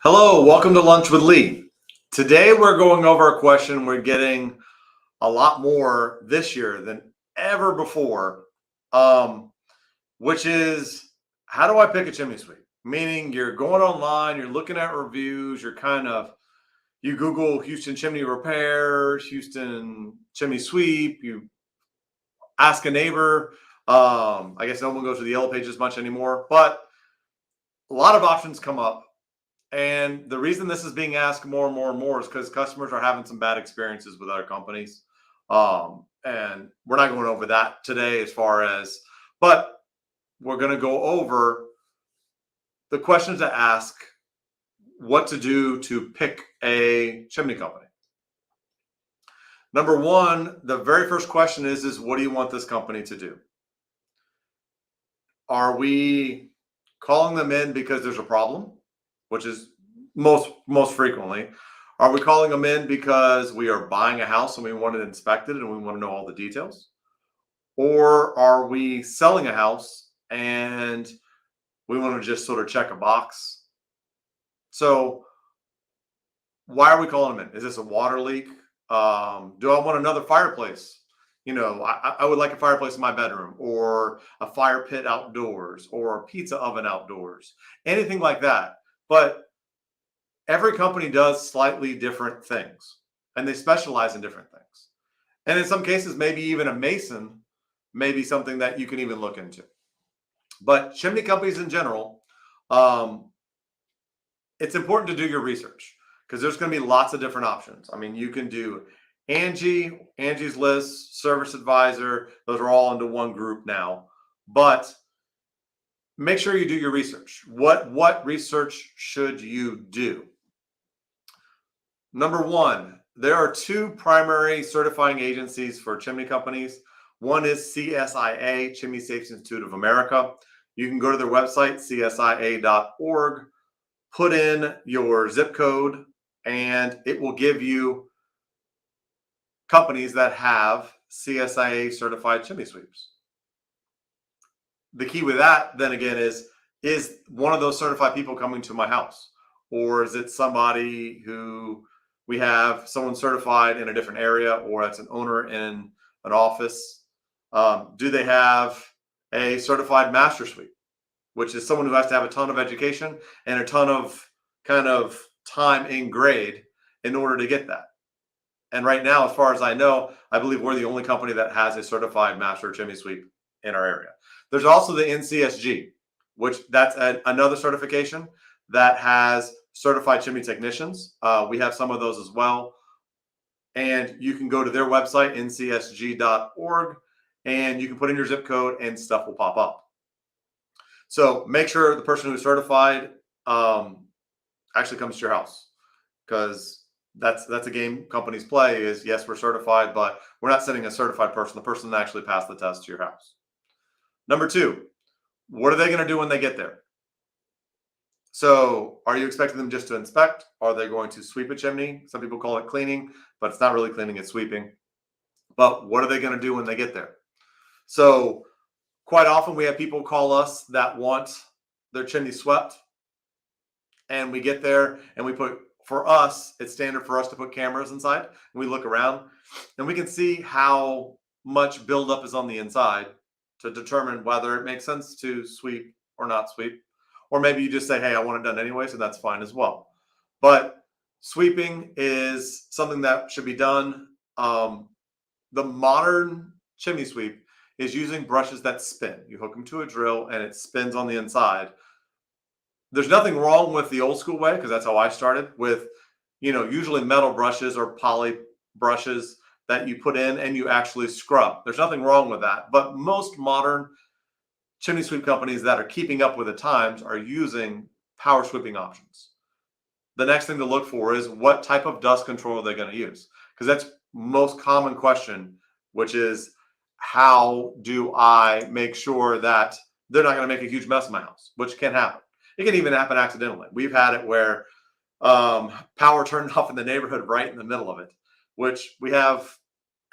Hello, welcome to Lunch with Lee. Today we're going over a question we're getting a lot more this year than ever before, um, which is how do I pick a chimney sweep? Meaning you're going online, you're looking at reviews, you Google Houston chimney repairs, Houston chimney sweep, you ask a neighbor. I guess no one goes to the Yellow Pages much anymore, but a lot of options come up. And the reason this is being asked more and more and more is because customers are having some bad experiences with other companies. And we're not going over that today but we're going to go over the questions to ask, what to do to pick a chimney company. Number one, the very first question is what do you want this company to do? Are we calling them in because there's a problem, which is most frequently? Are we calling them in because we are buying a house and we want it inspected and we want to know all the details? Or are we selling a house and we want to just sort of check a box? So why are we calling them in? Is this a water leak? Do I want another fireplace? I would like a fireplace in my bedroom, or a fire pit outdoors, or a pizza oven outdoors, anything like that. But every company does slightly different things, and they specialize in different things. And in some cases, maybe even a mason may be something that you can even look into. But chimney companies in general, it's important to do your research because there's going to be lots of different options. I mean, you can do Angie's List, Service Advisor. Those are all into one group now. But make sure you do your research. What research should you do? Number one, there are two primary certifying agencies for chimney companies. One is CSIA, Chimney Safety Institute of America. You can go to their website, csia.org, put in your zip code, and it will give you companies that have CSIA certified chimney sweeps. The key with that, then again, is one of those certified people coming to my house? Or is it somebody who we have someone certified in a different area, or that's an owner in an office? Do they have a certified master sweep, which is someone who has to have a ton of education and a ton of kind of time in grade in order to get that? And right now, as far as I know, I believe we're the only company that has a certified master chimney sweep in our area. There's also the NCSG, which that's another certification that has certified chimney technicians. We have some of those as well. And you can go to their website, ncsg.org, and you can put in your zip code and stuff will pop up. So make sure the person who's certified actually comes to your house, because that's a game companies play is, yes, we're certified, but we're not sending a certified person, the person that actually passed the test, to your house. Number two, what are they going to do when they get there? So are you expecting them just to inspect? Are they going to sweep a chimney? Some people call it cleaning, but it's not really cleaning, it's sweeping. But what are they going to do when they get there? So quite often we have people call us that want their chimney swept, and we get there and for us, it's standard for us to put cameras inside, and we look around and we can see how much buildup is on the inside to determine whether it makes sense to sweep or not sweep. Or maybe you just say, hey, I want it done anyway, so that's fine as well. But sweeping is something that should be done. The modern chimney sweep is using brushes that spin. You hook them to a drill and it spins on the inside. There's nothing wrong with the old school way, because that's how I started with, usually metal brushes or poly brushes that you put in and you actually scrub. There's nothing wrong with that. But most modern chimney sweep companies that are keeping up with the times are using power sweeping options. The next thing to look for is what type of dust control are they going to use? Because that's most common question, which is, how do I make sure that they're not going to make a huge mess in my house, which can happen. It can even happen accidentally. We've had it where power turned off in the neighborhood right in the middle of it, which we have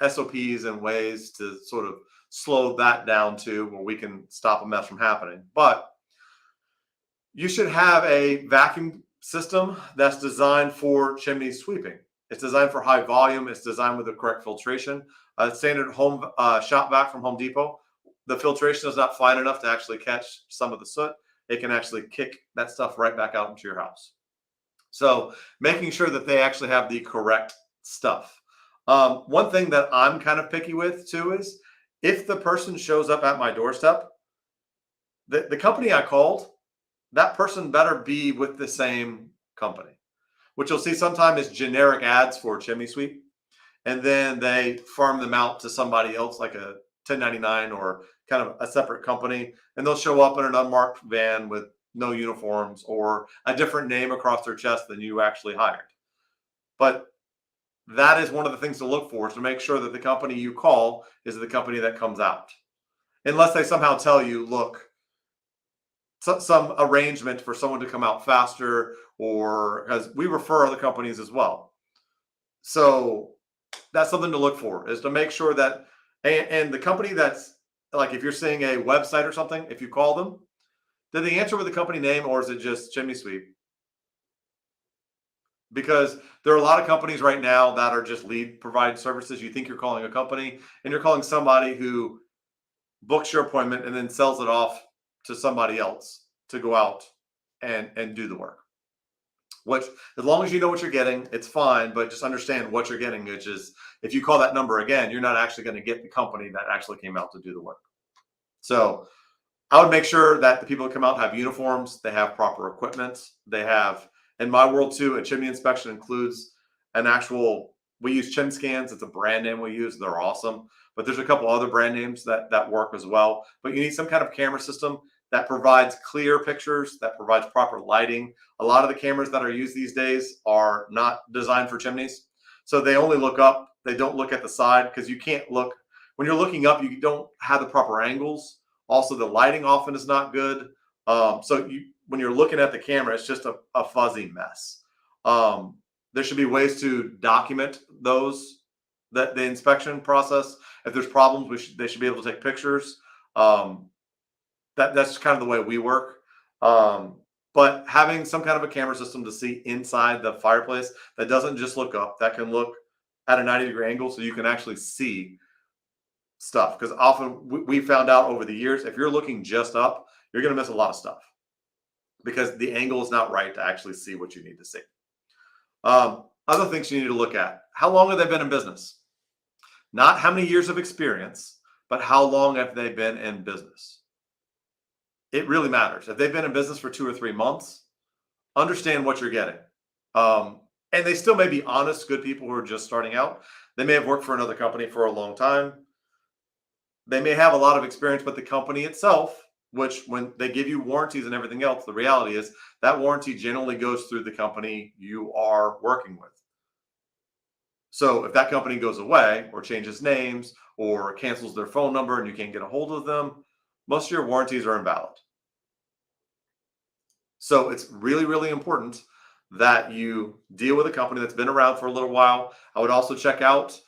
SOPs and ways to sort of slow that down to where we can stop a mess from happening. But you should have a vacuum system that's designed for chimney sweeping. It's designed for high volume. It's designed with the correct filtration. Standard home shop vac from Home Depot. The filtration is not fine enough to actually catch some of the soot. It can actually kick that stuff right back out into your house. So making sure that they actually have the correct stuff. One thing that I'm kind of picky with too is if the person shows up at my doorstep, the company I called, that person better be with the same company. Which you'll see sometimes is generic ads for chimney sweep, and then they farm them out to somebody else like a 1099 or kind of a separate company, and they'll show up in an unmarked van with no uniforms or a different name across their chest than you actually hired. But that is one of the things to look for, is to make sure that the company you call is the company that comes out. Unless they somehow tell you, look, some arrangement for someone to come out faster, or because we refer other companies as well. So that's something to look for, is to make sure that, and the company that's, like if you're seeing a website or something, if you call them, did they answer with the company name or is it just chimney sweep? Because there are a lot of companies right now that are just lead provide services. You think you're calling a company and you're calling somebody who books your appointment and then sells it off to somebody else to go out and do the work. Which, as long as you know what you're getting, it's fine, but just understand what you're getting, which is if you call that number again, you're not actually going to get the company that actually came out to do the work. So I would make sure that the people that come out have uniforms, they have proper equipment, they have, in my world too, a chimney inspection includes an actual, we use Chim Scans, it's a brand name we use, they're awesome. But there's a couple other brand names that work as well. But you need some kind of camera system that provides clear pictures, that provides proper lighting. A lot of the cameras that are used these days are not designed for chimneys. So they only look up, they don't look at the side, because you can't look, when you're looking up, you don't have the proper angles. Also, the lighting often is not good. When you're looking at the camera, it's just a fuzzy mess. There should be ways to document the inspection process. If there's problems, they should be able to take pictures. That's kind of the way we work. But having some kind of a camera system to see inside the fireplace that doesn't just look up, that can look at a 90-degree angle so you can actually see stuff. Because often we found out over the years, if you're looking just up, you're going to miss a lot of stuff because the angle is not right to actually see what you need to see. Other things you need to look at: how long have they been in business? Not how many years of experience, but how long have they been in business? It really matters. If they've been in business for 2 or 3 months, understand what you're getting. And they still may be honest, good people who are just starting out. They may have worked for another company for a long time. They may have a lot of experience, but the company itself, which when they give you warranties and everything else, the reality is that warranty generally goes through the company you are working with. So if that company goes away or changes names or cancels their phone number and you can't get a hold of them, most of your warranties are invalid. So it's really, really important that you deal with a company that's been around for a little while. I would also check out,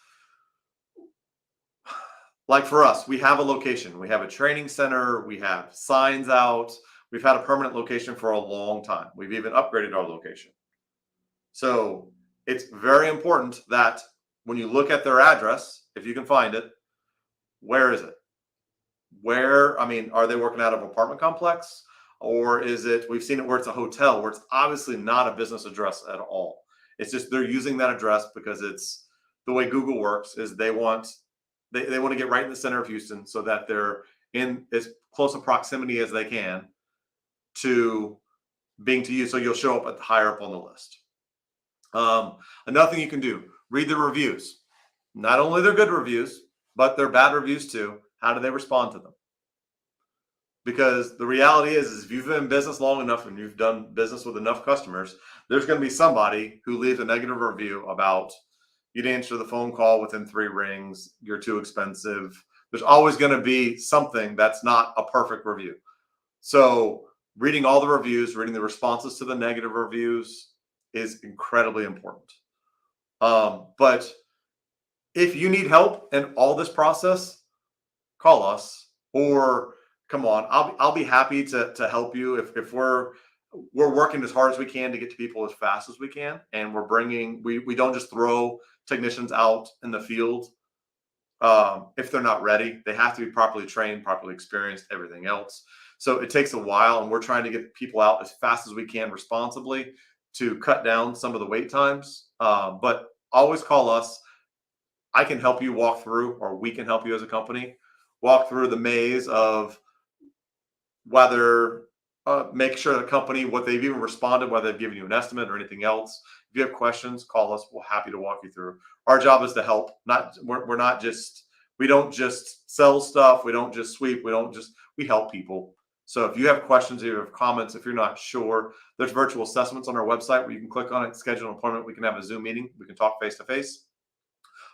like for us, we have a location, we have a training center, we have signs out, we've had a permanent location for a long time. We've even upgraded our location. So it's very important that when you look at their address, if you can find it, where is it? Are they working out of an apartment complex? Or is it, we've seen it where it's a hotel, where it's obviously not a business address at all. It's just they're using that address because it's the way Google works, is they want to get right in the center of Houston so that they're in as close a proximity as they can to being to you. So you'll show up higher up on the list. Another thing you can do, read the reviews. Not only their good reviews, but their bad reviews too. How do they respond to them? Because the reality is if you've been in business long enough and you've done business with enough customers, there's going to be somebody who leaves a negative review about you didn't answer the phone call within 3 rings, you're too expensive. There's always going to be something that's not a perfect review. So reading all the reviews, reading the responses to the negative reviews is incredibly important. But if you need help in all this process, call us, or come on, I'll be happy to help you if we're we're working as hard as we can to get to people as fast as we can, and we don't just throw technicians out in the field if they're not ready. They have to be properly trained, properly experienced, everything else. So it takes a while, and we're trying to get people out as fast as we can responsibly to cut down some of the wait times. But always call us. I can help you walk through, or we can help you as a company walk through the maze of whether make sure the company, what they've even responded, whether they've given you an estimate or anything else. If you have questions, call us. We're happy to walk you through. Our job is to help. Not we're not just we don't just sell stuff. We don't just sweep. We help people. So if you have questions, if you have comments, if you're not sure, there's virtual assessments on our website where you can click on it, schedule an appointment. We can have a Zoom meeting. We can talk face to face.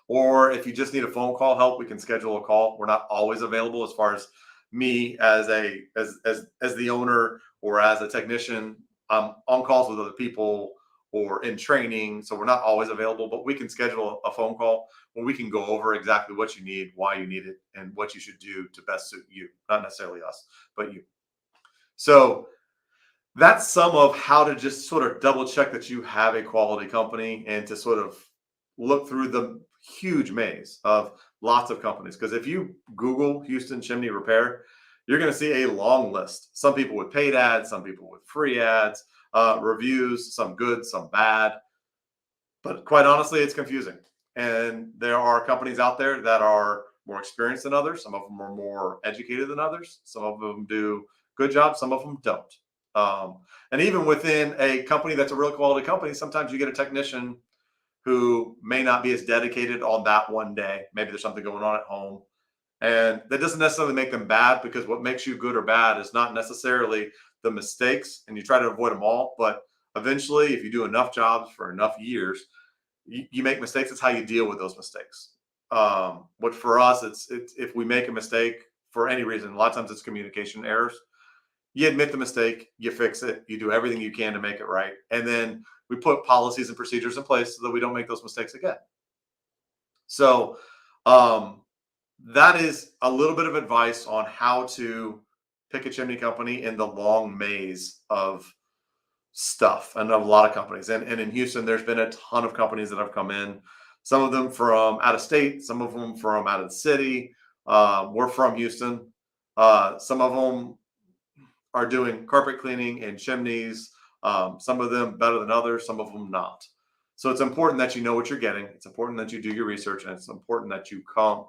Or if you just need a phone call help, we can schedule a call. We're not always available as far as me as as the owner or as a technician. I'm on calls with other people or in training, so we're not always available, but we can schedule a phone call where we can go over exactly what you need, why you need it, and what you should do to best suit you. Not necessarily us, but you. So that's some of how to just sort of double check that you have a quality company and to sort of look through the huge maze of lots of companies. Because if you Google Houston chimney repair, you're going to see a long list. Some people with paid ads, some people with free ads, reviews, some good, some bad. But quite honestly, it's confusing. And there are companies out there that are more experienced than others. Some of them are more educated than others. Some of them do good jobs. Some of them don't. And even within a company that's a real quality company, sometimes you get a technician who may not be as dedicated on that one day. Maybe there's something going on at home. And that doesn't necessarily make them bad, because what makes you good or bad is not necessarily the mistakes, and you try to avoid them all. But eventually, if you do enough jobs for enough years, you make mistakes. It's how you deal with those mistakes. But for us, it's if we make a mistake for any reason, a lot of times it's communication errors. You admit the mistake, you fix it, you do everything you can to make it right. And then we put policies and procedures in place so that we don't make those mistakes again. So that is a little bit of advice on how to pick a chimney company in the long maze of stuff and of a lot of companies. And in Houston, there's been a ton of companies that have come in, some of them from out of state, some of them from out of the city. We're from Houston. Some of them are doing carpet cleaning and chimneys. Some of them better than others, some of them not. So it's important that you know what you're getting. It's important that you do your research, and it's important that you come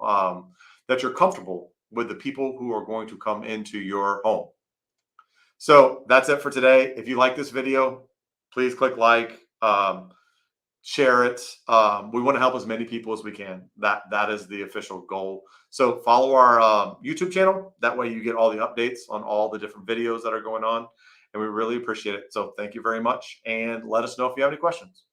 that you're comfortable with the people who are going to come into your home. So that's it for today. If you like this video, please click like, share it. We want to help as many people as we can. That is the official goal. So follow our YouTube channel. That way you get all the updates on all the different videos that are going on. And we really appreciate it. So thank you very much. And let us know if you have any questions.